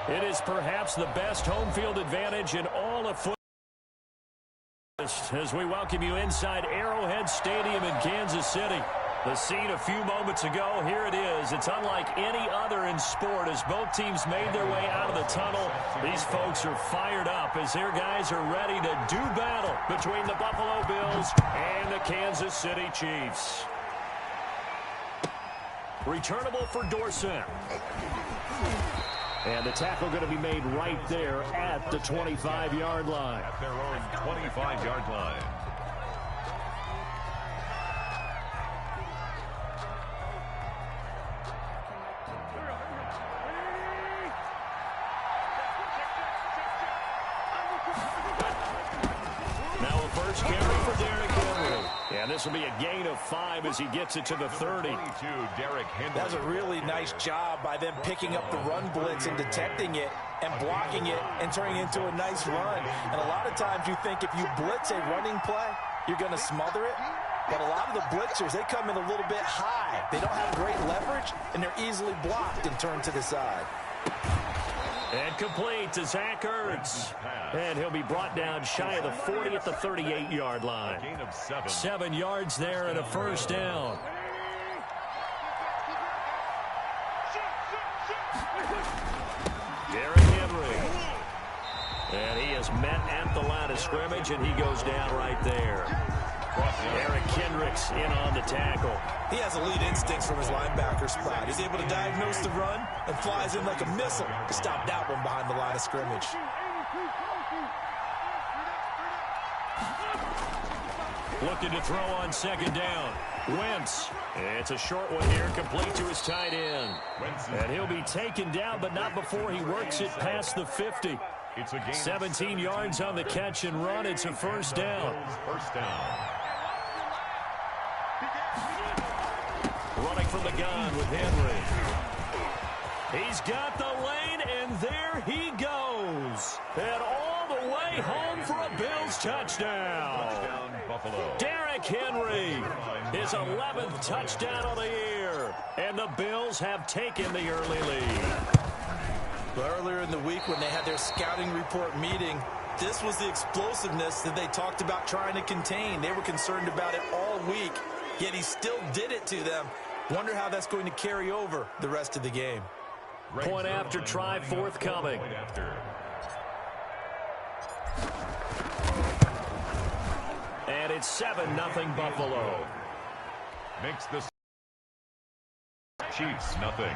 It is perhaps the best home field advantage in all of football. As we welcome you inside Arrowhead Stadium in Kansas City. The scene a few moments ago, here it is. It's unlike any other in sport as both teams made their way out of the tunnel. These folks are fired up as their guys are ready to do battle between the Buffalo Bills and the Kansas City Chiefs. Returnable for Dorsett. And the tackle going to be made right there at the 25-yard line. At their own 25-yard line. Now a first carry for Derrick Henry. And this will be a gain of 5 as he gets it to the 30. Derrick Henry. That was a really nice job by them picking up the run blitz and detecting it and blocking it and turning it into a nice run. And a lot of times you think if you blitz a running play, you're going to smother it. But a lot of the blitzers, they come in a little bit high. They don't have great leverage, and they're easily blocked and turned to the side. And complete to Zach Ertz. And he'll be brought down shy of the 40 at the 38-yard line. Gain of 7. 7 yards there and a first down. Derrick Henry. And he is met at the line of scrimmage, and he goes down right there. Eric Kendricks in on the tackle. He has elite instincts from his linebacker spot. He's able to diagnose the run and flies in like a missile to stop that one behind the line of scrimmage. Looking to throw on second down. Wentz. It's a short one here, complete to his tight end. And he'll be taken down, but not before he works it past the 50. It's a gain 17 yards on the catch and run. It's a first down. First down. Running from the gun with Henry. He's got the lane, and there he goes. And all the way home for a Bills touchdown. Touchdown, Buffalo. Derrick Henry, his 11th touchdown of the year. And the Bills have taken the early lead. Earlier in the week when they had their scouting report meeting, this was the explosiveness that they talked about trying to contain. They were concerned about it all week, yet he still did it to them. Wonder how that's going to carry over the rest of the game. Point after try forthcoming. And it's 7-0 Buffalo. Makes the Chiefs nothing.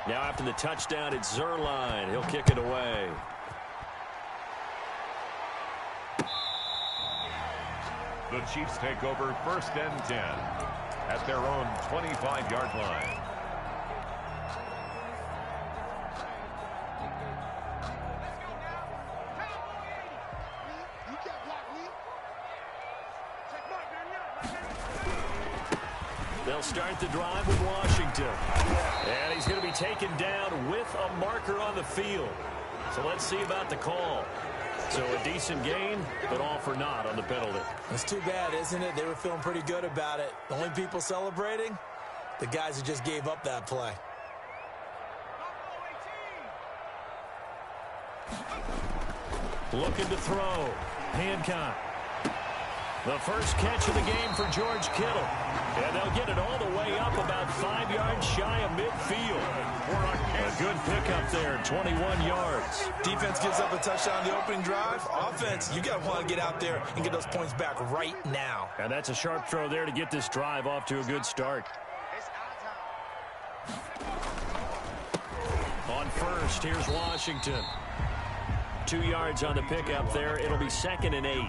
Now after the touchdown, it's Zerline. He'll kick it away. The Chiefs take over first and 10 at their own 25-yard line. They'll start the drive with Washington. And he's going to be taken down with a marker on the field. So let's see about the call. So a decent gain, but all for naught on the penalty. It's too bad, isn't it? They were feeling pretty good about it. The only people celebrating, the guys who just gave up that play. Looking to throw. Hancock. The first catch of the game for George Kittle. And they'll get it all the way up about 5 yards shy of midfield. A good pickup there, 21 yards. Defense gives up a touchdown on the opening drive. Offense, you got to want to get out there and get those points back right now. And that's a sharp throw there to get this drive off to a good start. On first, here's Washington. 2 yards on the pickup there. It'll be 2nd and 8.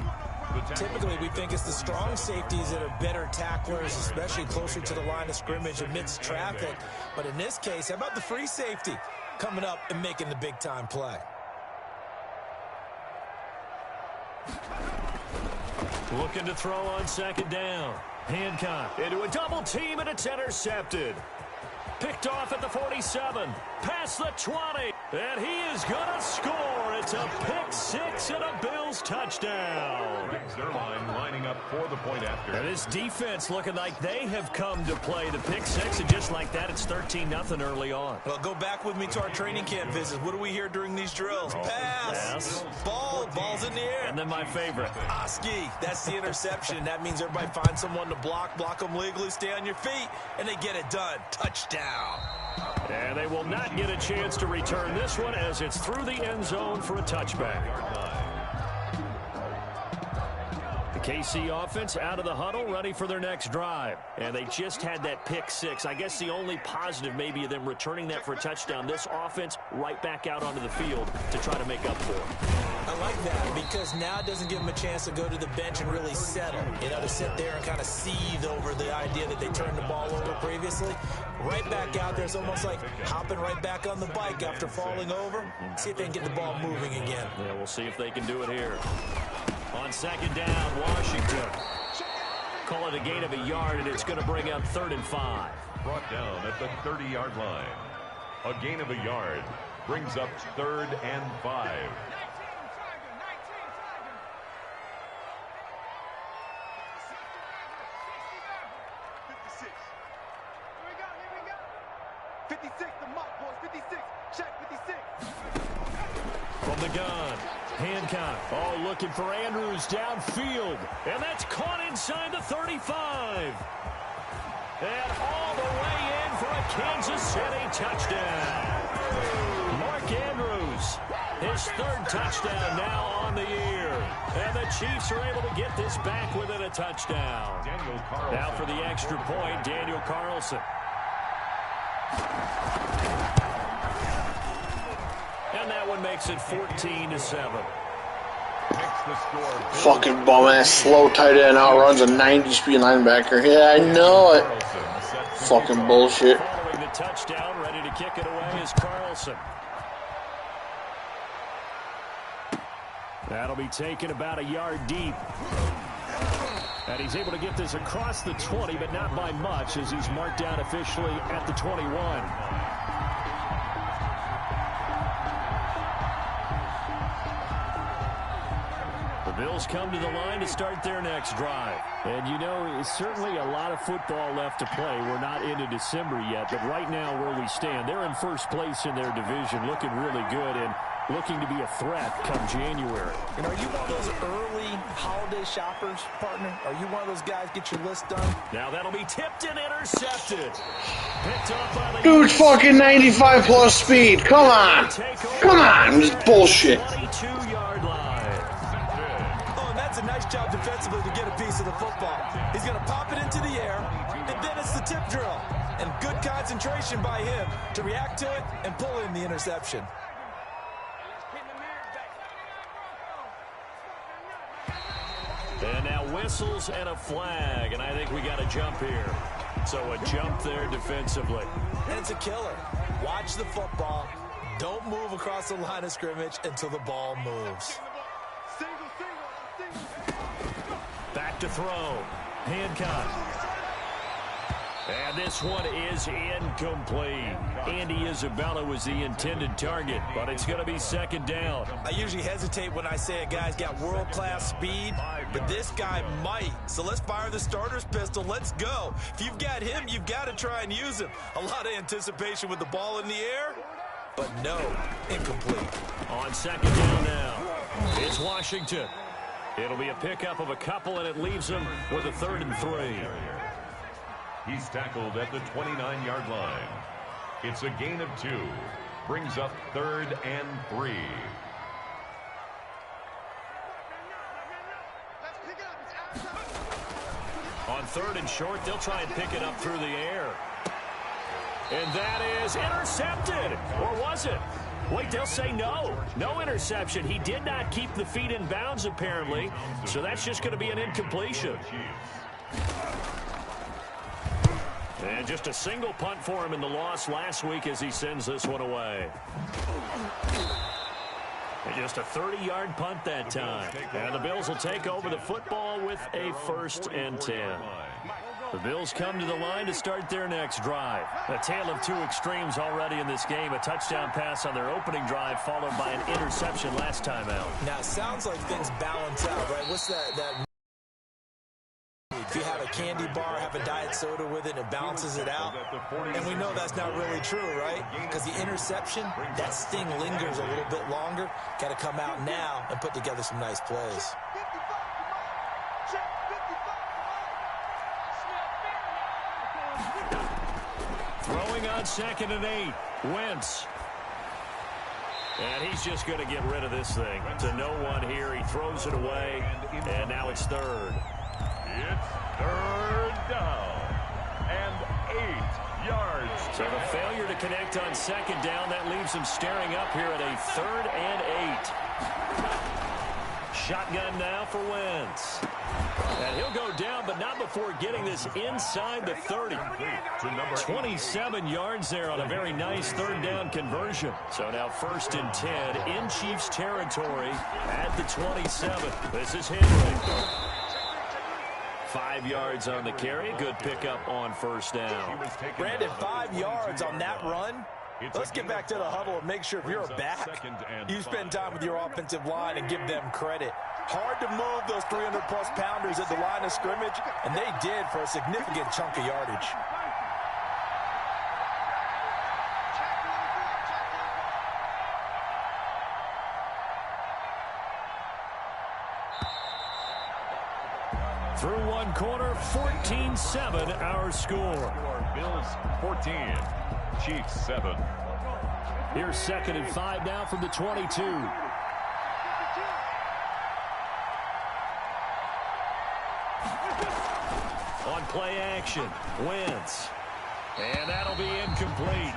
Typically, we think it's the strong safeties that are better tacklers, especially closer to the line of scrimmage amidst traffic. But in this case, how about the free safety coming up and making the big-time play? Looking to throw on second down. Hancock into a double team, and it's intercepted. Picked off at the 47. Past the 20. And he is going to score. It's a pick six and a Bills touchdown. Zerline lining up for the point after. And this defense looking like they have come to play the pick six. And just like that, it's 13-0 early on. Well, go back with me to our training camp visits. What do we hear during these drills? Pass. Ball's in the air. And then my favorite. Oski. That's the interception. That means everybody finds someone to block them legally, stay on your feet, and they get it done. Touchdown. And they will not get a chance to return this one as it's through the end zone for a touchback. The KC offense out of the huddle, ready for their next drive. And they just had that pick six. I guess the only positive maybe of them returning that for a touchdown. This offense right back out onto the field to try to make up for it. I like that because now it doesn't give them a chance to go to the bench and really settle. You know, to sit there and kind of seethe over the idea that they turned the ball over previously. Right back out there. It's almost like hopping right back on the bike after falling over. See if they can get the ball moving again. Yeah, we'll see if they can do it here. On second down, Washington. Call it a gain of a yard, and it's going to bring up 3rd and 5. Brought down at the 30-yard line. A gain of a yard brings up 3rd and 5. From the gun, Hancock, looking for Andrews downfield, and that's caught inside the 35. And all the way in for a Kansas City touchdown. Mark Andrews, his 3rd touchdown now on the year. And the Chiefs are able to get this back within a touchdown. Now for the extra point, Daniel Carlson. And that one makes it 14-7. Fucking bum-ass, slow tight end outruns a 90-speed linebacker. Yeah, I know it. Fucking bullshit. Following the touchdown, ready to kick it away is Carlson. That'll be taken about a yard deep. And he's able to get this across the 20, but not by much as he's marked down officially at the 21. The Bills come to the line to start their next drive. And, you know, it's certainly a lot of football left to play. We're not into December yet, but right now where we stand, they're in first place in their division, looking really good and looking to be a threat come January. And are you one of those early holiday shoppers, partner? Are you one of those guys get your list done? Now that'll be tipped and intercepted. Picked off by the Dude, fucking 95+ speed. Come on. Come on. This is bullshit. 22-yard line. Oh, and that's a nice job defensively to get a piece of the football. He's going to pop it into the air, and then it's the tip drill. And good concentration by him to react to it and pull in the interception. And now whistles and a flag, and I think we got a jump here. So a jump there defensively. And it's a killer. Watch the football. Don't move across the line of scrimmage until the ball moves. Back to throw. Hancock. And this one is incomplete. Andy Isabella was the intended target, but it's going to be second down. I usually hesitate when I say a guy's got world-class speed, but this guy might. So let's fire the starter's pistol. Let's go. If you've got him, you've got to try and use him. A lot of anticipation with the ball in the air, but no, incomplete. On second down now, it's Washington. It'll be a pickup of a couple, and it leaves them with a 3rd and 3. He's tackled at the 29-yard line. It's a gain of 2. Brings up 3rd and 3. On 3rd and short, they'll try and pick it up through the air. And that is intercepted. Or was it? Wait, they'll say no. No interception. He did not keep the feet in bounds, apparently. So that's just going to be an incompletion. And just a single punt for him in the loss last week as he sends this one away. And just a 30-yard punt that time. And the Bills will take over the football with a 1st and 10. The Bills come to the line to start their next drive. A tale of two extremes already in this game. A touchdown pass on their opening drive followed by an interception last time out. Now, it sounds like things balance out, right? What's that if you have a candy bar, have a diet soda with it, it balances it out. And we know that's not really true, right? Because the interception, that sting lingers a little bit longer. Got to come out now and put together some nice plays. Throwing on 2nd and 8. Wentz. And he's just going to get rid of this thing. To no one here. He throws it away. And now it's 3rd. It's 3rd down and 8 yards. So the failure to connect on 2nd down, that leaves him staring up here at a 3rd and 8. Shotgun now for Wentz. And he'll go down, but not before getting this inside the 30. 27 yards there on a very nice 3rd down conversion. So now 1st and 10 in Chiefs territory at the 27. This is Henry. 5 yards on the carry. Good pickup on 1st down. Brandon, 5 yards on that run. Let's get back to the huddle and make sure if you're a back, you spend time with your offensive line and give them credit. Hard to move those 300-plus pounders at the line of scrimmage, and they did for a significant chunk of yardage. Through one quarter, 14-7 our score. Bills 14, Chiefs 7. Here's 2nd and 5 now from the 22. On play action, Wentz. And that'll be incomplete.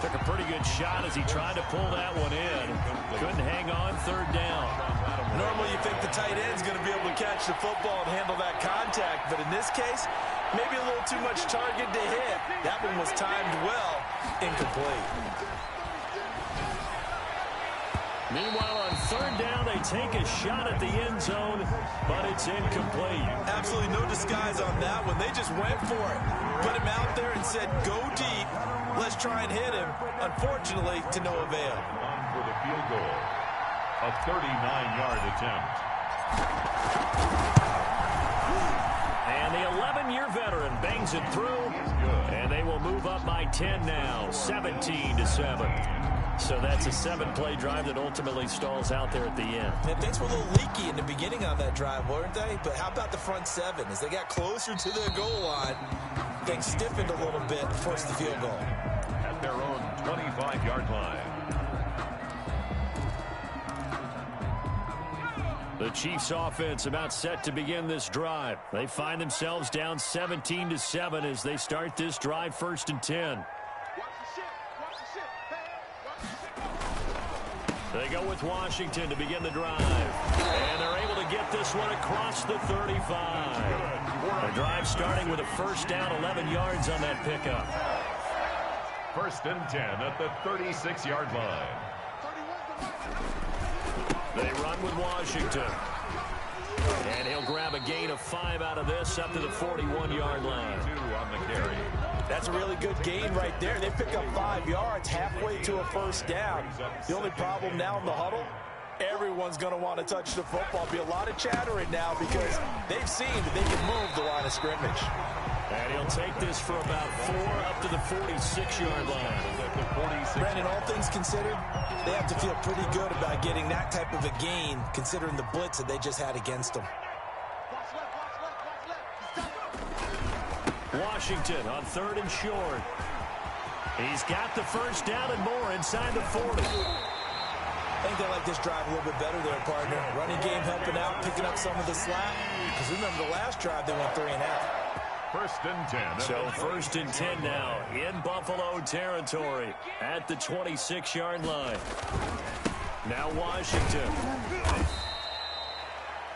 Took a pretty good shot as he tried to pull that one in. Couldn't hang on 3rd down. Normally you think the tight end's going to be able to catch the football and handle that contact, but in this case, maybe a little too much target to hit. That one was timed well, incomplete. Meanwhile, on 3rd down, they take a shot at the end zone, but it's incomplete. Absolutely no disguise on that one. They just went for it. Put him out there and said, go deep. Let's try and hit him. Unfortunately, to no avail. On for the field goal. A 39-yard attempt. And the 11-year veteran bangs it through. And they will move up by 10 now, 17-7. So that's a 7-play drive that ultimately stalls out there at the end. And things were a little leaky in the beginning on that drive, weren't they? But how about the front 7? As they got closer to their goal line, things stiffened a little bit and forced the field goal. At their own 25-yard line. The Chiefs offense about set to begin this drive. They find themselves down 17-7 as they start this drive 1st and 10. They go with Washington to begin the drive. And they're able to get this one across the 35. The drive starting with a 1st down, 11 yards on that pickup. 1st and 10 at the 36-yard line. They run with Washington. And he'll grab a gain of 5 out of this up to the 41-yard line. 2 on the carry. That's a really good gain right there. They pick up 5 yards halfway to a 1st down. The only problem now in the huddle, everyone's going to want to touch the football. Be a lot of chattering now because they've seen that they can move the line of scrimmage. And he'll take this for about 4 up to the 46-yard line. Brandon, all things considered, they have to feel pretty good about getting that type of a gain considering the blitz that they just had against them. Washington on 3rd and short. He's got the 1st down and more inside the 40. I think they like this drive a little bit better there, partner. Running game helping out, picking up some of the slack. Because remember, the last drive they went 3 and out. 1st and 10. So 1st and 10 now in Buffalo territory at the 26-yard line. Now Washington.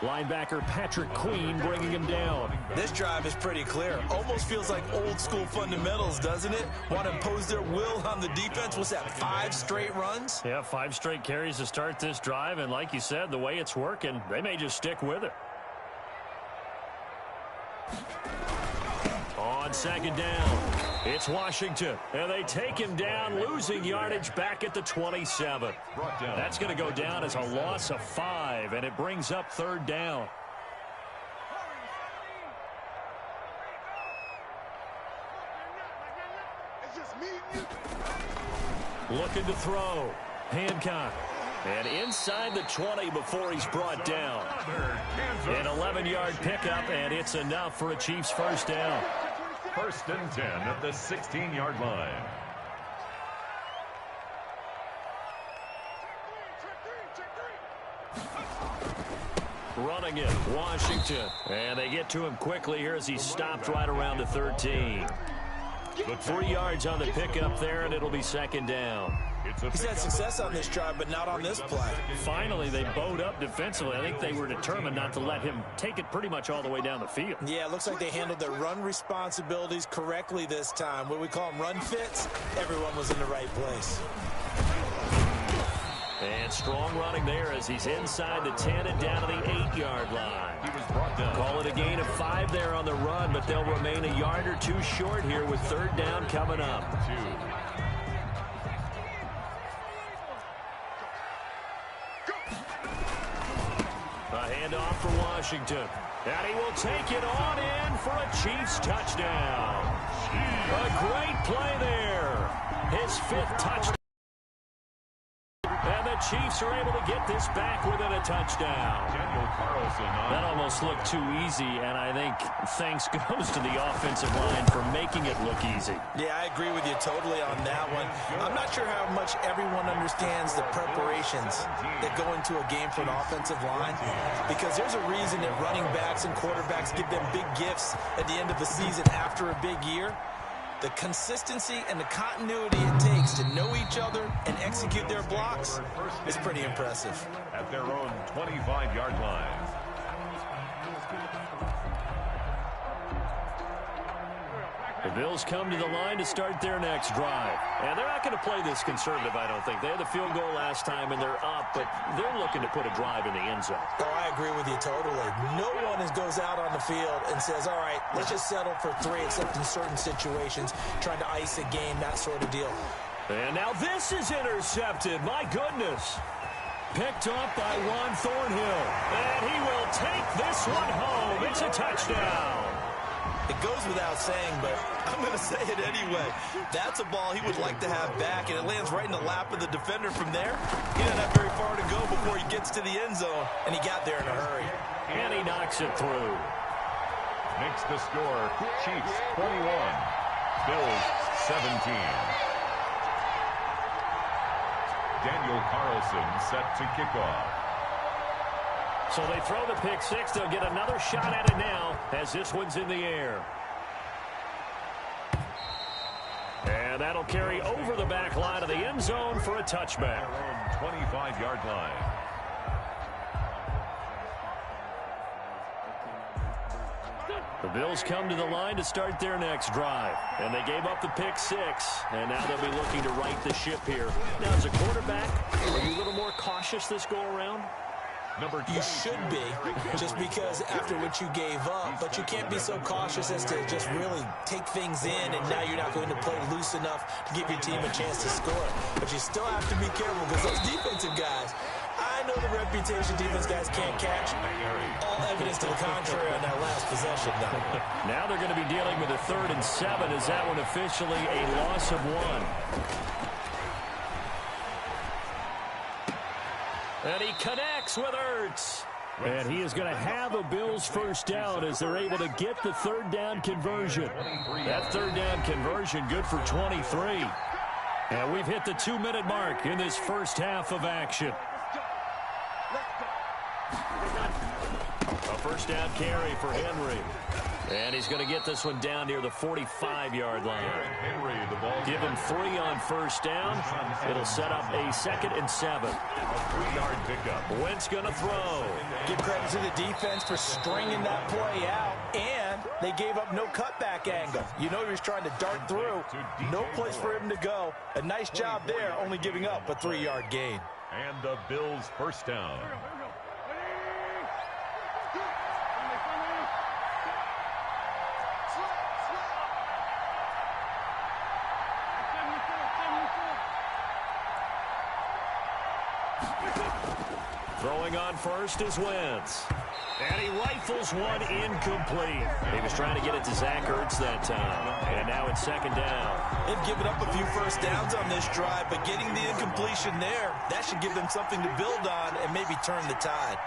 Linebacker Patrick Queen bringing him down. This drive is pretty clear. Almost feels like old school fundamentals, doesn't it? Want to impose their will on the defense. What's that, 5 straight runs? Yeah, 5 straight carries to start this drive. And like you said, the way it's working, they may just stick with it. second down. It's Washington, and they take him down, losing yardage back at the 27. That's going to go down as a loss of 5, and it brings up third down. Looking to throw. Hancock. And inside the 20 before he's brought down. An 11-yard pickup, and it's enough for a Chiefs first down. First and 10 at the 16-yard line. Running it, Washington. And they get to him quickly here as he stopped right around the 13. 3 yards on the pickup there, and it'll be second down. He's had success on this drive, but not on this play. Finally, they bowed up defensively. I think they were determined not to let him take it pretty much all the way down the field. Yeah, it looks like they handled their run responsibilities correctly this time. What we call them run fits, everyone was in the right place. And strong running there as he's inside the 10 and down to the 8-yard line. He was brought down. Call it a gain of 5 there on the run, but they'll remain a yard or 2 short here with third down coming up. 2. A handoff for Washington. And he will take it on in for a Chiefs touchdown. A great play there. His 5th touchdown. And the Chiefs are able to get this back within a touchdown. That almost looked too easy, and I think thanks goes to the offensive line for making it look easy. Yeah, I agree with you totally on that one. I'm not sure how much everyone understands the preparations that go into a game for an offensive line, because there's a reason that running backs and quarterbacks give them big gifts at the end of the season after a big year. The consistency and the continuity it takes to know each other and execute their blocks is pretty impressive. At their own 25-yard line. The Bills come to the line to start their next drive. And they're not going to play this conservative, I don't think. They had the field goal last time, and they're up, but they're looking to put a drive in the end zone. Oh, I agree with you totally. No one goes out on the field and says, all right, let's just settle for 3, except in certain situations, trying to ice a game, that sort of deal. And now this is intercepted. My goodness. Picked up by Juan Thornhill. And he will take this one home. It's a touchdown. It goes without saying, but I'm going to say it anyway. That's a ball he would like to have back, and it lands right in the lap of the defender from there. He didn't have very far to go before he gets to the end zone, and he got there in a hurry. And he knocks it through. Makes the score Chiefs 21, Bills 17. Daniel Carlson set to kick off. So they throw the pick 6. They'll get another shot at it now as this one's in the air. And that'll carry over the back line of the end zone for a touchback. 25-yard line. The Bills come to the line to start their next drive. And they gave up the pick 6. And now they'll be looking to right the ship here. Now, as a quarterback, are you a little more cautious this go-around? You should be, just because after what you gave up, but you can't be so cautious as to just really take things in, and now you're not going to play loose enough to give your team a chance to score. But you still have to be careful, because those defensive guys, I know the reputation defense guys can't catch. All evidence to the contrary on that last possession, though. Now they're going to be dealing with a 3rd and 7. Is that one officially a loss of 1? And he connects with Ertz. And he is going to have a Bills first down as they're able to get the 3rd down conversion. That 3rd down conversion good for 23. And we've hit the 2-minute mark in this first half of action. A first down carry for Henry. And he's going to get this one down near the 45-yard line. Henry, the ball. Give him 3 on first down. It'll set up a 2nd and 7. A 3-yard pickup. Wentz going to throw. Give credit to the defense for stringing that play out, and they gave up no cutback angle. You know he was trying to dart through. No place for him to go. A nice job there, only giving up a 3-yard gain. And the Bills first down. Throwing on first is Wentz. And he rifles one incomplete. He was trying to get it to Zach Ertz that time. And now it's second down. They've given up a few first downs on this drive, but getting the incompletion there, that should give them something to build on and maybe turn the tide.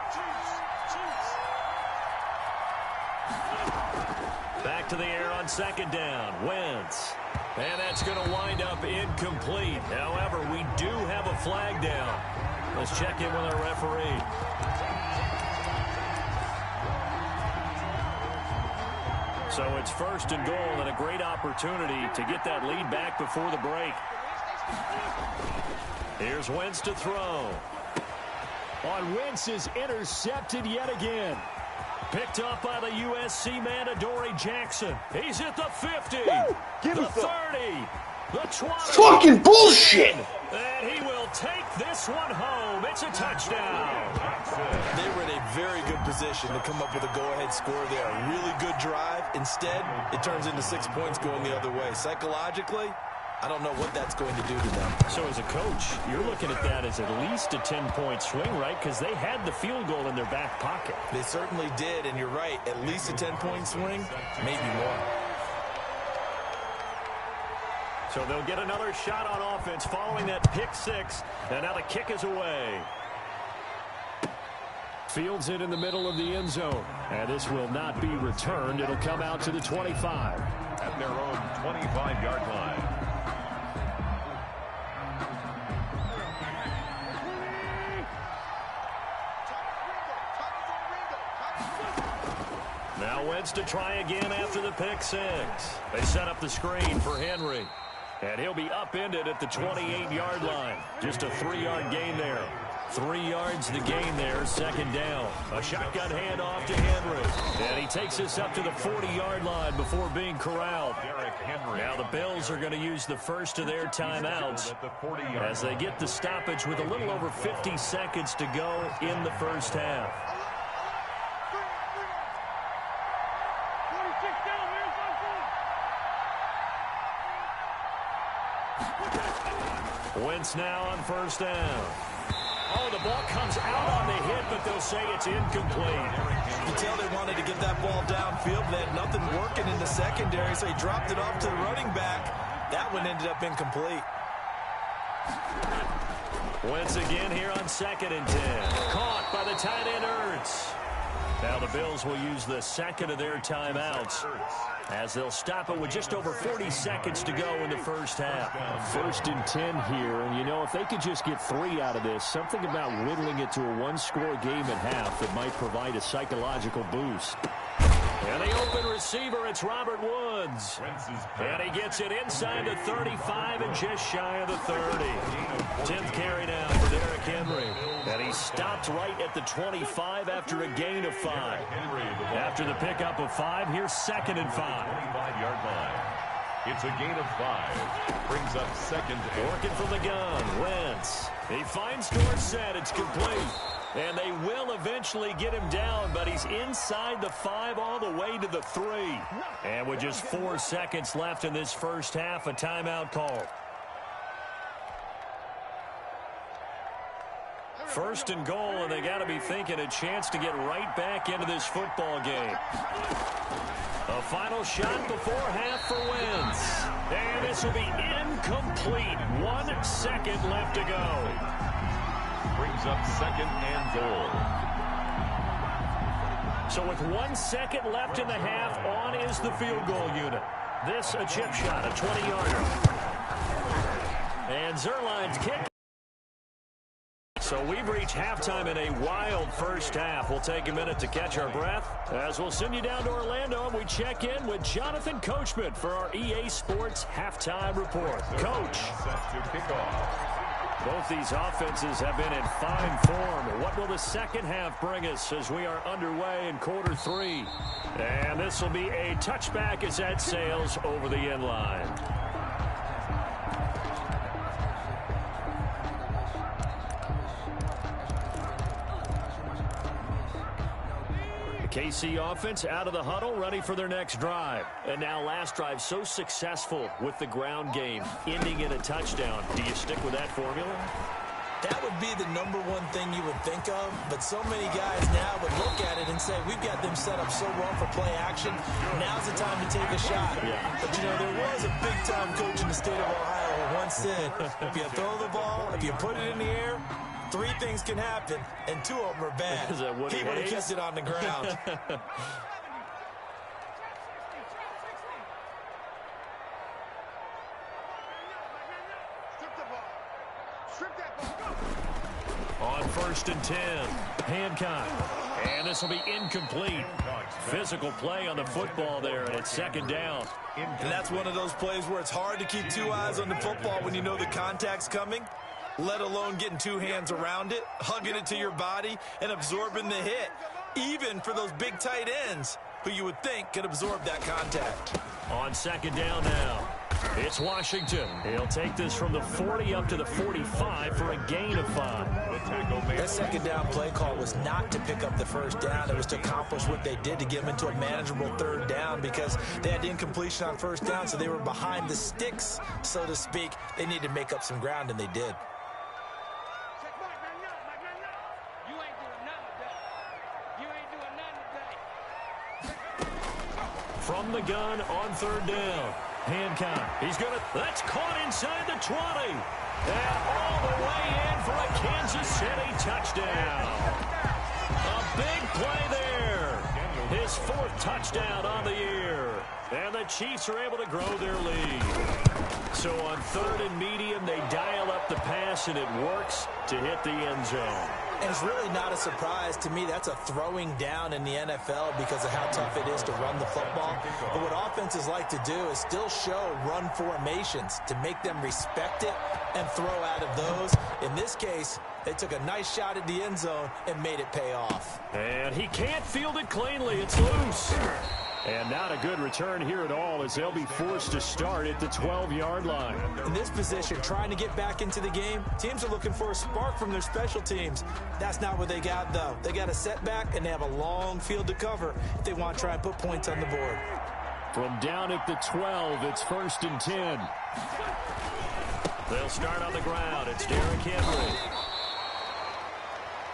Back to the air on second down. Wentz. And that's going to wind up incomplete. However, we do have a flag down. Let's check in with our referee. So it's first and goal and a great opportunity to get that lead back before the break. Here's Wentz to throw. On Wentz is intercepted yet again. Picked up by the USC man, Adoree Jackson. He's at the 50, the 30, the 20. Fucking bullshit! And he will take this one home. It's a touchdown. They were in a very good position to come up with a go-ahead score there. A really good drive. Instead, it turns into 6 points going the other way. Psychologically, I don't know what that's going to do to them. So as a coach, you're looking at that as at least a 10-point swing, right? Because they had the field goal in their back pocket. They certainly did, and you're right. At least a 10-point swing, maybe more. So they'll get another shot on offense following that pick six. And now the kick is away. Fields it in the middle of the end zone. And this will not be returned. It'll come out to the 25. At their own 25-yard line. Now Wentz to try again after the pick six. They set up the screen for Henry. And he'll be upended at the 28-yard line. Just a 3-yard gain there. 3 yards the gain there, second down. A shotgun handoff to Henry. And he takes this up to the 40-yard line before being corralled. Now the Bills are going to use the first of their timeouts as they get the stoppage with a little over 50 seconds to go in the first half. Wentz now on first down. Oh, the ball comes out on the hit, but they'll say it's incomplete. You can tell they wanted to get that ball downfield. They had nothing working in the secondary, so he dropped it off to the running back. That one ended up incomplete. Wentz again here on second and 10. Caught by the tight end Ertz. Now the Bills will use the second of their timeouts as they'll stop it with just over 40 seconds to go in the first half. First and 10 here, and you know, if they could just get 3 out of this, something about whittling it to a one-score game at half that might provide a psychological boost. And the open receiver, it's Robert Woods. And he gets it inside the 35 and just shy of the 30. 10th carry now for Derrick Henry. And he stopped right at the 25 after a gain of 5. After the pickup of 5, here's second and 5. 25-yard line. It's a gain of 5. Brings up second. Working from the gun, Wentz. He finds Dorsett. It's complete. And they will eventually get him down, but he's inside the 5 all the way to the 3. And with just 4 seconds left in this first half, a timeout called. First and goal, and they got to be thinking a chance to get right back into this football game. A final shot before half for Wentz. And this will be incomplete. 1 second left to go. Brings up second and goal. So with 1 second left in the half, on is the field goal unit. This a chip shot, a 20-yarder. And Zerline's kick. So we've reached halftime in a wild first half. We'll take a minute to catch our breath as we'll send you down to Orlando and we check in with Jonathan Coachman for our EA Sports Halftime Report. Coach. Set to kick off. Both these offenses have been in fine form. What will the second half bring us as we are underway in quarter 3? And this will be a touchback as that sails over the end line. KC offense out of the huddle, ready for their next drive. And now last drive so successful with the ground game, ending in a touchdown. Do you stick with that formula? That would be the number one thing you would think of, but so many guys now would look at it and say, we've got them set up so well for play action. Now's the time to take a shot. Yeah. But, you know, there was a big-time coach in the state of Ohio who once said, if you throw the ball, if you put it in the air, 3 things can happen, and 2 of them are bad. Is that what he would have kept it on the ground. On 1st and 10, Hancock. And this will be incomplete. Physical play on the football there, and it's 2nd down. And that's one of those plays where it's hard to keep 2 eyes on the football when you know the contact's coming, let alone getting 2 hands around it, hugging it to your body, and absorbing the hit, even for those big tight ends who you would think could absorb that contact. On 2nd down now, it's Washington. He'll take this from the 40 up to the 45 for a gain of 5. That 2nd down play call was not to pick up the 1st down. It was to accomplish what they did to get them into a manageable 3rd down because they had incompletion on 1st down, so they were behind the sticks, so to speak. They needed to make up some ground, and they did. From the gun on 3rd down. Hancock. He's going to... That's caught inside the 20. And all the way in for a Kansas City touchdown. A big play there. His 4th touchdown on the year. And the Chiefs are able to grow their lead. So on 3rd and medium, they dial up the pass, and it works to hit the end zone. And it's really not a surprise to me. That's a throwing down in the NFL because of how tough it is to run the football. But what offenses like to do is still show run formations to make them respect it and throw out of those. In this case, they took a nice shot at the end zone and made it pay off. And he can't field it cleanly. It's loose. And not a good return here at all as they'll be forced to start at the 12-yard line. In this position, trying to get back into the game, teams are looking for a spark from their special teams. That's not what they got, though. They got a setback, and they have a long field to cover if they want to try and put points on the board. From down at the 12, it's 1st and 10. They'll start on the ground. It's Derrick Henry.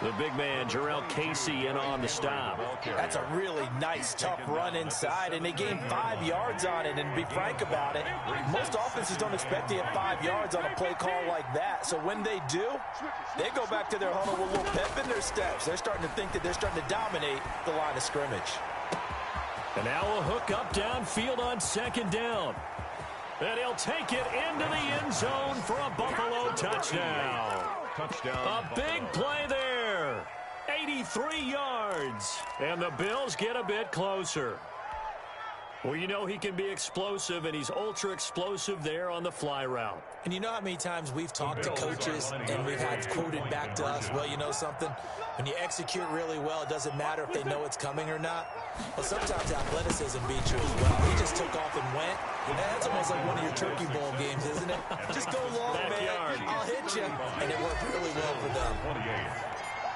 The big man, Jarrell Casey, in on the stop. That's a really nice, tough run inside, and they gained 5 yards on it. And to be frank about it, most offenses don't expect to get 5 yards on a play call like that. So when they do, they go back to their huddle with a little pep in their steps. They're starting to think that they're starting to dominate the line of scrimmage. And now a hook up downfield on 2nd down. And he'll take it into the end zone for a Buffalo touchdown. A big play there. 83 yards. And the Bills get a bit closer. Well, you know he can be explosive, and he's ultra-explosive there on the fly route. And you know how many times we've talked to coaches and we've had quoted back to us, well, you know something? When you execute really well, it doesn't matter if they know it's coming or not. Well, sometimes athleticism beats you as well. He just took off and went. And that's almost like one of your Turkey Bowl games, isn't it? Just go long, Backyard. man. I'll hit you. And it worked really well for them.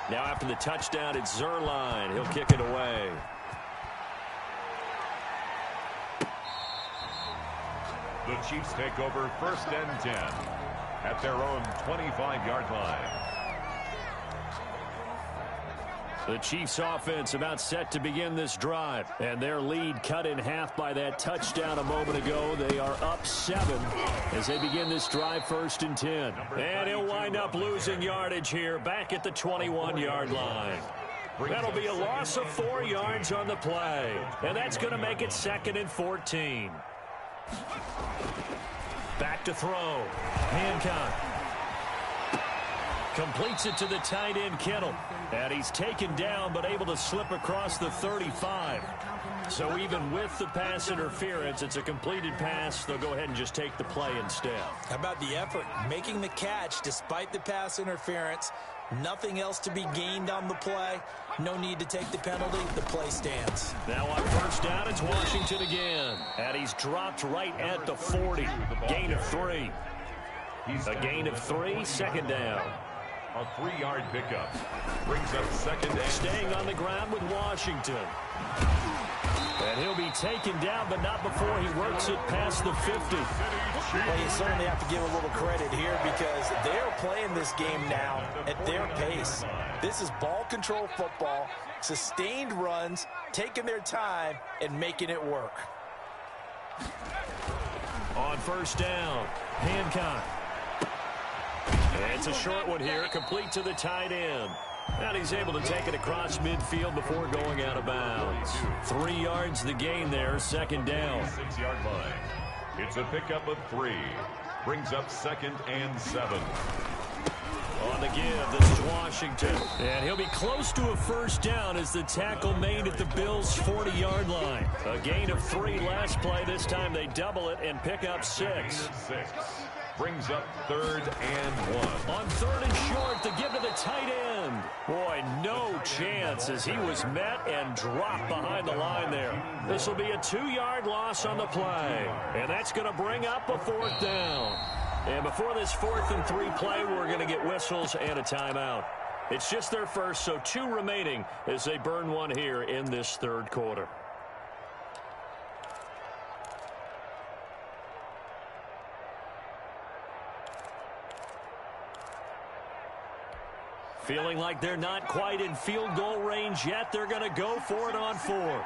Now after the touchdown, it's Zerline. He'll kick it away. The Chiefs take over 1st and 10 at their own 25-yard line. The Chiefs offense about set to begin this drive. And their lead cut in half by that touchdown a moment ago. They are up 7 as they begin this drive 1st and 10. And he'll wind up losing yardage here back at the 21-yard line. That'll be a loss of 4 yards on the play. And that's going to make it 2nd and 14. Back to throw. Hancock. Completes it to the tight end, Kittle. And he's taken down but able to slip across the 35. So even with the pass interference, it's a completed pass. They'll go ahead and just take the play instead. How about the effort? Making the catch despite the pass interference. Nothing else to be gained on the play. No need to take the penalty. The play stands. Now on 1st down, it's Washington again. And he's dropped right at the 40. Gain of 3. A gain of 3, 2nd down. A 3-yard pickup brings up 2nd and... Staying on the ground with Washington. And he'll be taken down, but not before he works it past the 50. Well, you certainly have to give a little credit here because they're playing this game now at their pace. This is ball control football, sustained runs, taking their time, and making it work. On first down, Hancock. It's a short one here, complete to the tight end. And he's able to take it across midfield before going out of bounds. 3 yards the gain there, second down. 6-yard line. It's a pickup of 3. Brings up 2nd and 7. On the give, this is Washington. And he'll be close to a first down as the tackle made at the Bills' 40-yard line. A gain of 3 last play. This time they double it and pick up 6. Brings up 3rd and 1. On 3rd and short, the give to the tight end. Boy, no chance as he was met and dropped behind the line there. This will be a 2-yard loss on the play. And that's going to bring up a 4th down. And before this 4th and 3 play, we're going to get whistles and a timeout. It's just their first, so 2 remaining as they burn one here in this 3rd quarter. Feeling like they're not quite in field goal range yet. They're going to go for it on 4th.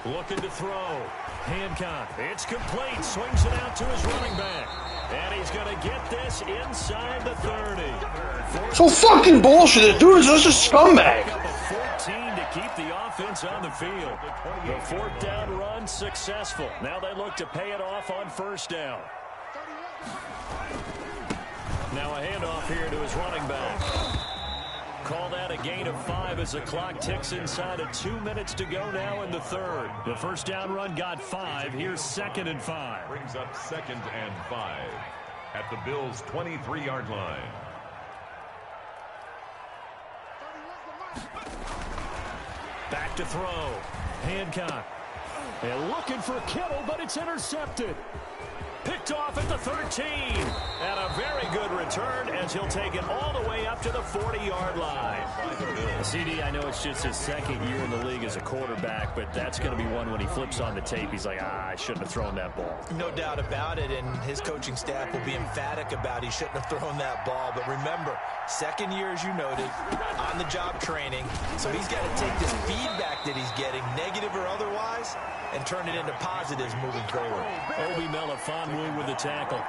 Looking to throw. Hancock. It's complete. Swings it out to his running back. And he's going to get this inside the 30. So fucking bullshit. This dude is just a scumbag. 14 to keep the offense on the field. The 4th down run successful. Now they look to pay it off on first down. Now a handoff here to his running back. Call that a gain of 5 as the clock ticks inside of 2 minutes to go now in the 3rd. The first down run got 5. Here's 2nd and 5. Brings up 2nd and 5 at the Bills' 23-yard line. Back to throw. Hancock. And looking for Kittle, but it's intercepted. Picked off at the 13. And a very good return as he'll take it all the way up to the 40-yard line. CD, I know it's just his 2nd year in the league as a quarterback, but that's going to be one when he flips on the tape. He's like, I shouldn't have thrown that ball. No doubt about it, and his coaching staff will be emphatic about he shouldn't have thrown that ball. But remember, 2nd year, as you noted, on-the-job training. So he's got to take this feedback that he's getting, negative or otherwise, and turn it into positives moving forward. Obi Melifonwu with the tackle.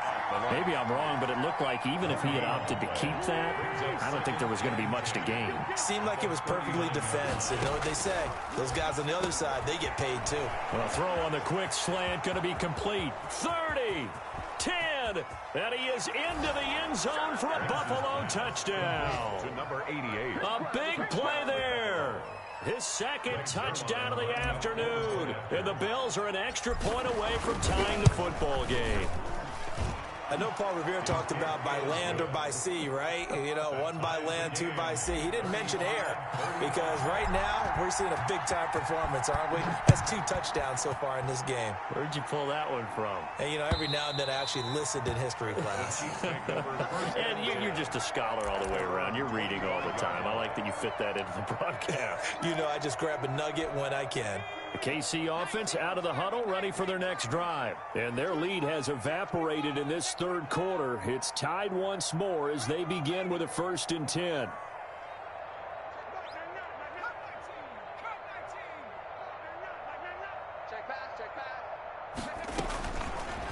Maybe I'm wrong, but it looked like even if he had opted to keep that, I don't think there was going to be much to gain. Seemed like it was perfectly defensive. You know what they say? Those guys on the other side, they get paid too. Well, throw on the quick slant going to be complete. 30, 10, and he is into the end zone for a Buffalo touchdown. To number 88. A big play there. His 2nd touchdown of the afternoon. And the Bills are an extra point away from tying the football game. I know Paul Revere talked about by land or by sea, right? You know, 1 by land, 2 by sea. He didn't mention air because right now we're seeing a big-time performance, aren't we? That's 2 touchdowns so far in this game. Where'd you pull that one from? And, you know, every now and then I actually listened in history class. And you're just a scholar all the way around. You're reading all the time. I like that you fit that into the broadcast. You know, I just grab a nugget when I can. The KC offense out of the huddle, ready for their next drive. And their lead has evaporated in this 3rd quarter. It's tied once more as they begin with a 1st and 10.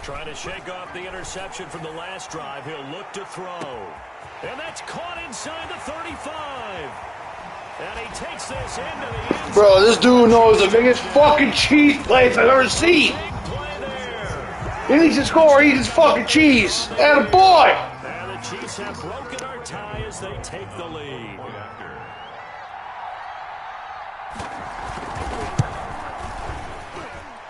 Trying to shake off the interception from the last drive. He'll look to throw. And that's caught inside the 35. And he takes this into the end zone. Bro, this dude knows the biggest fucking cheese place I've ever seen. He needs to score, eat his fucking cheese. And a boy! And the Chiefs have broken our tie as they take the lead.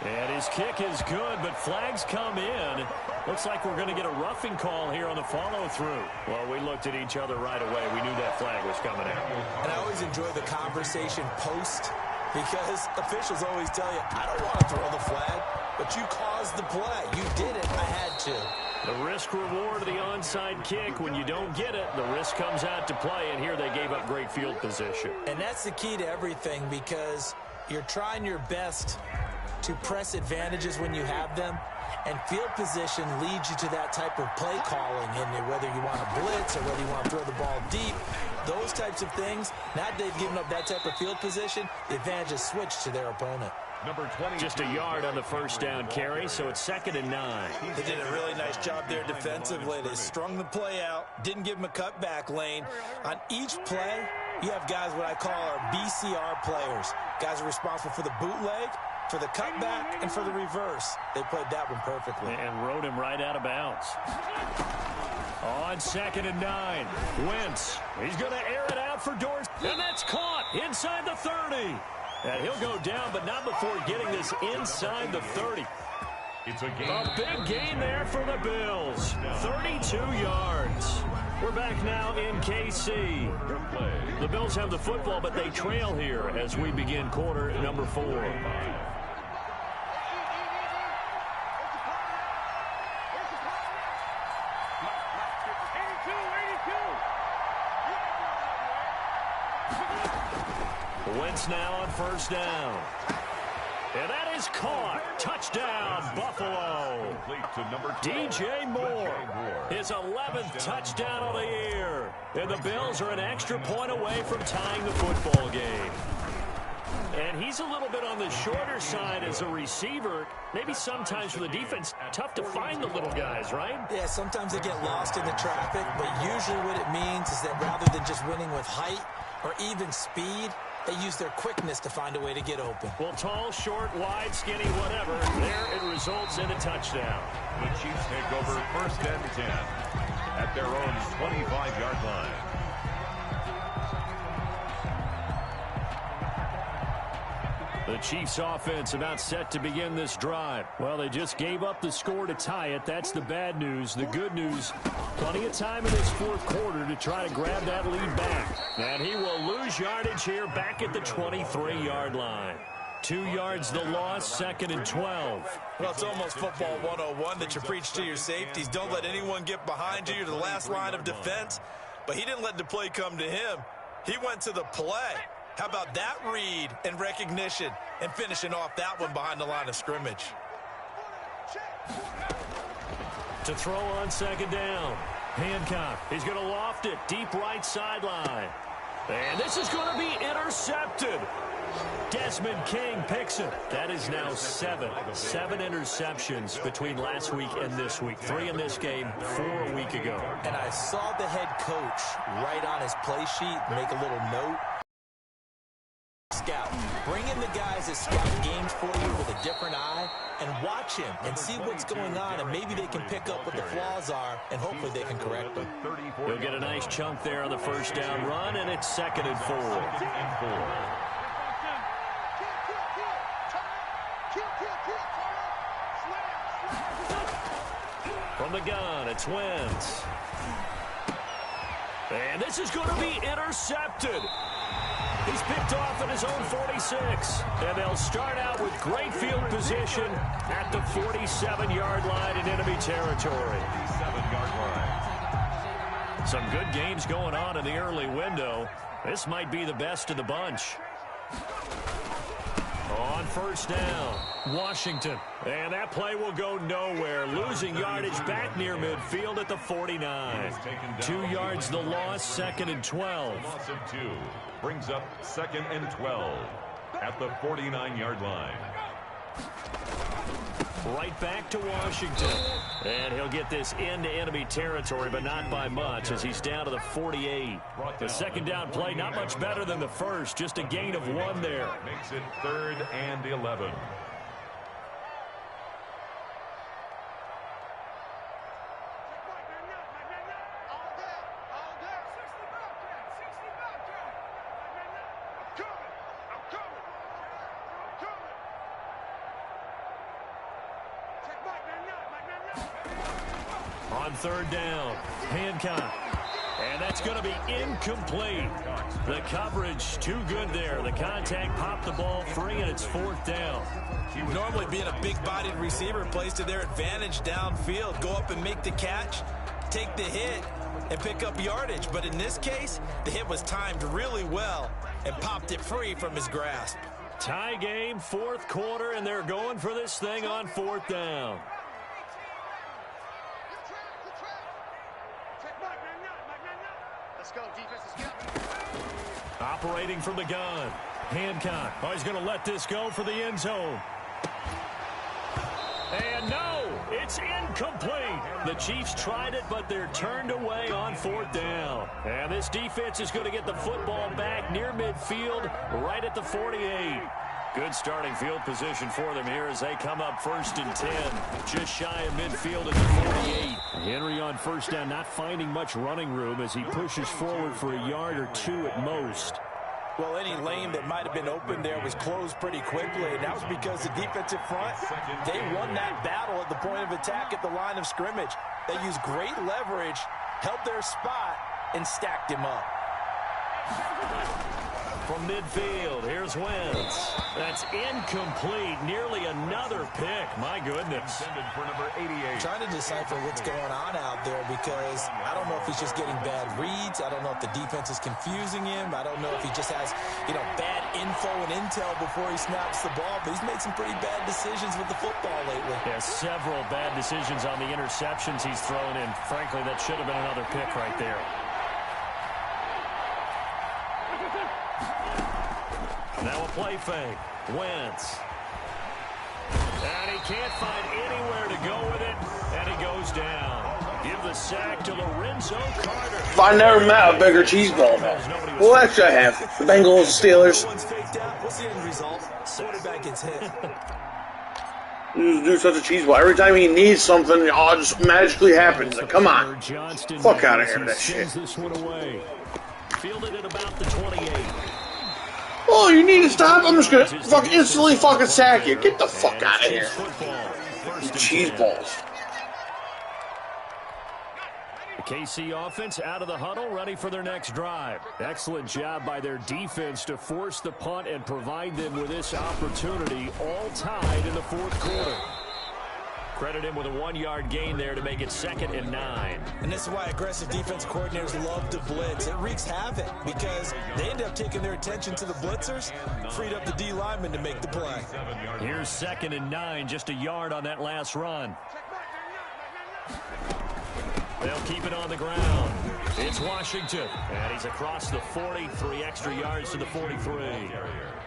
And his kick is good, but flags come in. Looks like we're going to get a roughing call here on the follow-through. Well, we looked at each other right away. We knew that flag was coming out. And I always enjoy the conversation post because officials always tell you, I don't want to throw the flag, but you caused the play. You did it. I had to. The risk reward of the onside kick. When you don't get it, the risk comes out to play, and here they gave up great field position. And that's the key to everything, because you're trying your best to press advantages when you have them, and field position leads you to that type of play calling, and whether you want to blitz or whether you want to throw the ball deep, those types of things. Now that they've given up that type of field position, the advantage is switched to their opponent. Number 20. Just a yard on the first down carry, so it's 2nd and 9. They did a really nice job there defensively. They strung the play out, didn't give them a cutback lane. On each play, you have guys what I call our BCR players. Guys are responsible for the bootleg, for the cutback, and for the reverse. They played that one perfectly. And rode him right out of bounds. On 2nd and 9, Wentz. He's going to air it out for Dorsey. And that's caught inside the 30. And he'll go down, but not before getting this inside the 30. It's a gain. A big gain there for the Bills. 32 yards. We're back now in KC. The Bills have the football, but they trail here as we begin quarter number 4. Wentz now on first down. And that is caught. Touchdown, Buffalo. DJ Moore, his 11th touchdown of the year. And the Bills are an extra point away from tying the football game. And he's a little bit on the shorter side as a receiver. Maybe sometimes for the defense, tough to find the little guys, right? Yeah, sometimes they get lost in the traffic, but usually what it means is that rather than just winning with height or even speed, they use their quickness to find a way to get open. Well, tall, short, wide, skinny, whatever. There it results in a touchdown. The Chiefs take over 1st and 10 at their own 25-yard line. The Chiefs offense about set to begin this drive. Well, they just gave up the score to tie it. That's the bad news. The good news, plenty of time in this 4th quarter to try to grab that lead back. And he will lose yardage here back at the 23-yard line. 2 yards the loss, 2nd and 12. Well, it's almost football 101 that you preach to your safeties. Don't let anyone get behind you. You're the last line of defense. But he didn't let the play come to him. He went to the play. How about that read and recognition and finishing off that one behind the line of scrimmage? To throw on 2nd down. Hancock, he's going to loft it deep right sideline. And this is going to be intercepted. Desmond King picks it. That is now 7 interceptions between last week and this week. 3 in this game, 4 a week ago. And I saw the head coach write on his play sheet, make a little note. Scout. Bring in the guys that scout games for you with a different eye and watch him and see what's going on, and maybe they can pick up what the flaws are, and hopefully they can correct them. He'll get a nice chunk there on the first down run, and it's 2nd and 4. From the gun, it's Wentz. And this is going to be intercepted. He's picked off at his own 46. And they'll start out with great field position at the 47-yard line in enemy territory. 47-yard line. Some good games going on in the early window. This might be the best of the bunch. On first down, Washington. And that play will go nowhere. Losing yardage back near midfield at the 49. 2 yards the loss, 2nd and 12. Loss of 2 brings up 2nd and 12 at the 49-yard line. Right back to Washington. And he'll get this into enemy territory, but not by much as he's down to the 48. The 2nd down play, not much better than the first. Just a gain of 1 there. Makes it 3rd and 11. On 3rd down, Hancock. And that's going to be incomplete. The coverage too good there. The contact popped the ball free, and it's 4th down. Normally being a big-bodied receiver plays to their advantage downfield. Go up and make the catch, take the hit, and pick up yardage. But in this case, the hit was timed really well and popped it free from his grasp. Tie game, 4th quarter, and they're going for this thing on 4th down. Let's go, defense. Operating from the gun. Hancock. Oh, he's going to let this go for the end zone. And no, it's incomplete. The Chiefs tried it, but they're turned away on 4th down. And this defense is going to get the football back near midfield, right at the 48. Good starting field position for them here as they come up 1st and 10. Just shy of midfield at the 48. Henry on 1st down, not finding much running room as he pushes forward for a yard or 2 at most. Well, any lane that might have been open there was closed pretty quickly, and that was because the defensive front, they won that battle at the point of attack at the line of scrimmage. They used great leverage, held their spot, and stacked him up. From midfield, here's Wentz. That's incomplete. Nearly another pick. My goodness. For number 88. Trying to decipher what's going on out there because I don't know if he's just getting bad reads. I don't know if the defense is confusing him. I don't know if he just has, bad info and intel before he snaps the ball. But he's made some pretty bad decisions with the football lately. Yeah, several bad decisions on the interceptions he's thrown in. Frankly, that should have been another pick right there. Now a play fake. Wentz. And he can't find anywhere to go with it. And he goes down. Give the sack to Lorenzo Carter. If I never met a bigger cheese ball, man. Well, actually, I have. The Bengals, Steelers. One's faked out. What's the end result? Quarterback gets hit. You do such a cheese ball. Every time he needs something, it all just magically happens. Like, come on. Fuck out of here with that shit. This one away. Fielded at about the 28. Oh, you need to stop? I'm just gonna instantly fucking sack you. Get the fuck out of here. Cheese balls. The KC offense out of the huddle, ready for their next drive. Excellent job by their defense to force the punt and provide them with this opportunity, all tied in the 4th quarter. Credit him with a 1-yard gain there to make it 2nd and 9. And this is why aggressive defense coordinators love to blitz. It wreaks havoc because they end up taking their attention to the blitzers, freed up the D lineman to make the play. Here's 2nd and 9, just a yard on that last run. They'll keep it on the ground. It's Washington, and he's across the 40, 3 extra yards to the 43.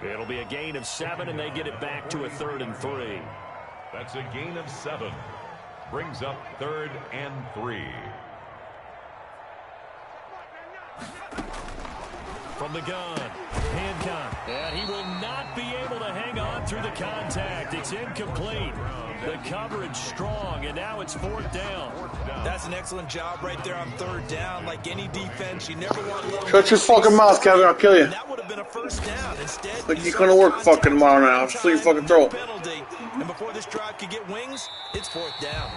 It'll be a gain of 7, and they get it back to a 3rd and 3. That's a gain of 7. Brings up 3rd and 3. From the gun, Hancock. And he will not be able to hang on through the contact. It's incomplete. The coverage strong, and now it's 4th down. That's an excellent job right there on 3rd down. Like any defense, you never want to let Shut your fucking mouth, Kevin. I'll kill you. that would have been a 1st down. Instead, Like, you couldn't work fucking tomorrow now. I'll slit your fucking throat. Penalty. And before this drive could get wings, it's 4th down.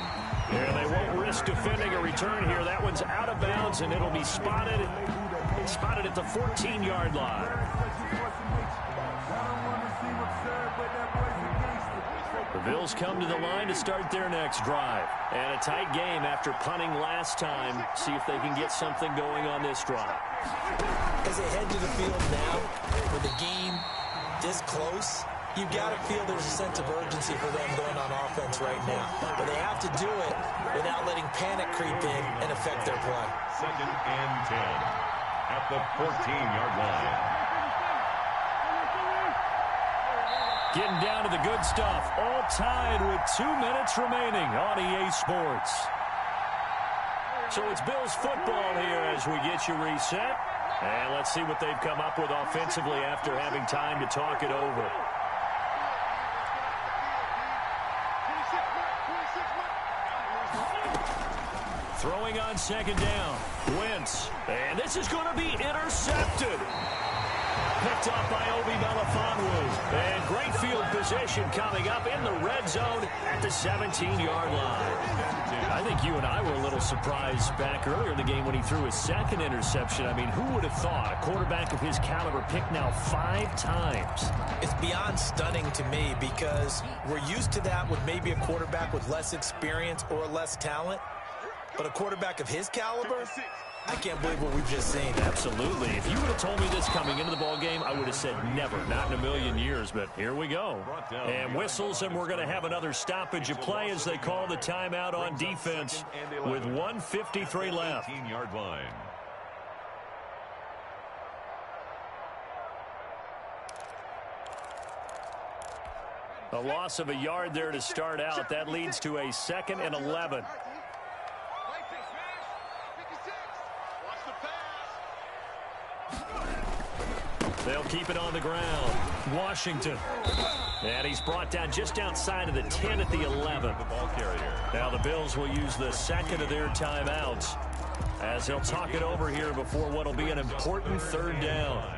And they won't risk defending a return here. That one's out of bounds, and it'll be spotted at the 14-yard line. The Bills come to the line to start their next drive. And a tight game after punting last time. See if they can get something going on this drive. As they head to the field now, with the game this close, you've got to feel there's a sense of urgency for them going on offense right now. But they have to do it without letting panic creep in and affect their play. 2nd and 10 at the 14-yard line. Getting down to the good stuff. All tied with 2 minutes remaining on EA Sports. So it's Bills football here as we get you reset. And let's see what they've come up with offensively after having time to talk it over. Throwing on 2nd down. Wentz. And this is going to be intercepted. Picked up by Obi Melifonwu. And great field position coming up in the red zone at the 17-yard line. I think you and I were a little surprised back earlier in the game when he threw his second interception. I mean, who would have thought a quarterback of his caliber picked now 5 times? It's beyond stunning to me because we're used to that with maybe a quarterback with less experience or less talent. But a quarterback of his caliber, I can't believe what we've just seen. Absolutely. If you would have told me this coming into the ball game, I would have said never, not in a million years. But here we go. And whistles, and we're going to have another stoppage of play as they call the timeout on defense with 1:53 left. 18-yard line. A loss of a yard there to start out. That leads to a 2nd and 11. They'll keep it on the ground. Washington. And he's brought down just outside of the 10 at the 11. The ball carrier. Now the Bills will use the second of their timeouts as they'll talk it over here before what will be an important 3rd down.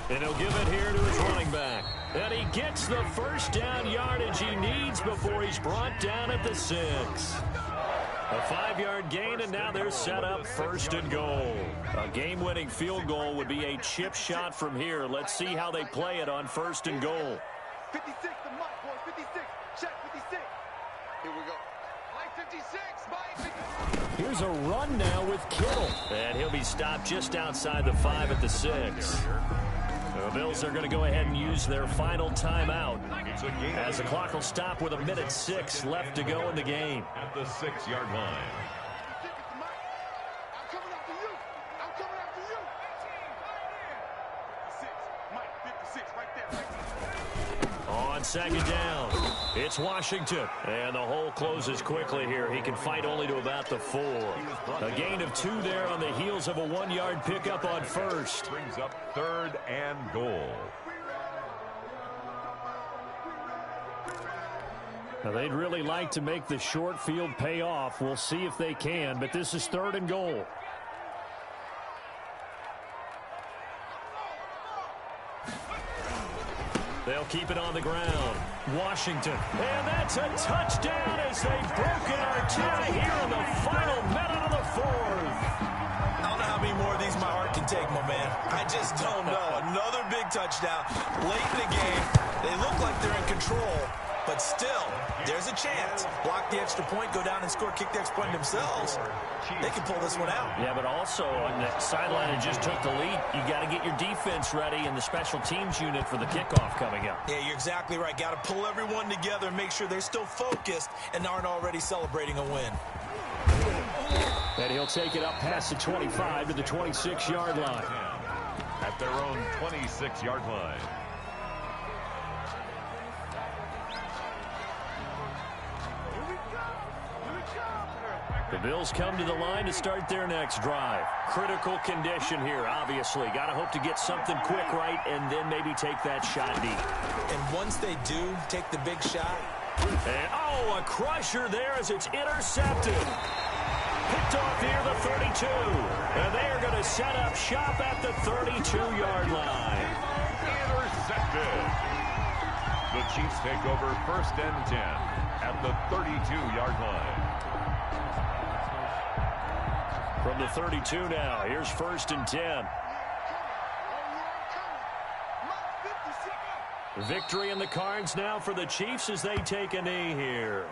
And he'll give it here to his running back. And he gets the 1st down yardage he needs before he's brought down at the 6. A 5-yard gain, and now they're set up 1st and goal. A game-winning field goal would be a chip shot from here. Let's see how they play it on 1st and goal. 56, the mark, boys. 56. Check 56. Here we go. Mike 56. Mike 56. Here's a run now with Kittle. And he'll be stopped just outside the 5 at the 6. The Bills are going to go ahead and use their final timeout as the clock will stop with 1:06 left to go in the game. At the 6-yard line. I'm coming after you. I'm coming after you. 56. Mike 56 right there. On 2nd down, it's Washington. And the hole closes quickly here. He can fight only to about the 4. A gain of 2 there on the heels of a 1-yard pickup on 1st. Brings up 3rd and goal. Now, they'd really like to make the short field pay off. We'll see if they can, but this is 3rd and goal. They'll keep it on the ground. Washington. And that's a touchdown as they've broken our tie here in the final minute of the 4th. I don't know how many more of these my heart can take, my man. I just don't know. Another big touchdown late in the game. They look like they're in control, but still, there's a chance. Block the extra point, go down and score, kick the extra point themselves. They can pull this one out. Yeah, but also on the sideline and just took the lead, you got to get your defense ready and the special teams unit for the kickoff coming up. Yeah, you're exactly right. Got to pull everyone together and make sure they're still focused and aren't already celebrating a win. And he'll take it up past the 25 to the 26-yard line. At their own 26-yard line. The Bills come to the line to start their next drive. Critical condition here, obviously. Got to hope to get something quick right and then maybe take that shot deep. And once they do take the big shot. And, oh, a crusher there as it's intercepted. Picked off near the 32. And they are going to set up shop at the 32-yard line. Intercepted. The Chiefs take over 1st and 10 at the 32-yard line. From the 32 now, here's 1st and 10. Victory in the cards now for the Chiefs as they take a knee here.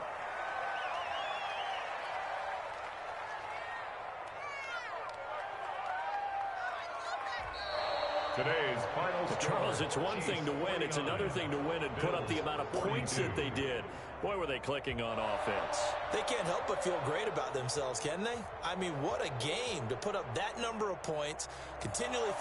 Today's final score. Charles, it's one thing to win. It's another thing to win and put up the amount of points that they did. Boy, were they clicking on offense. They can't help but feel great about themselves, can they? I mean, what a game to put up that number of points, continually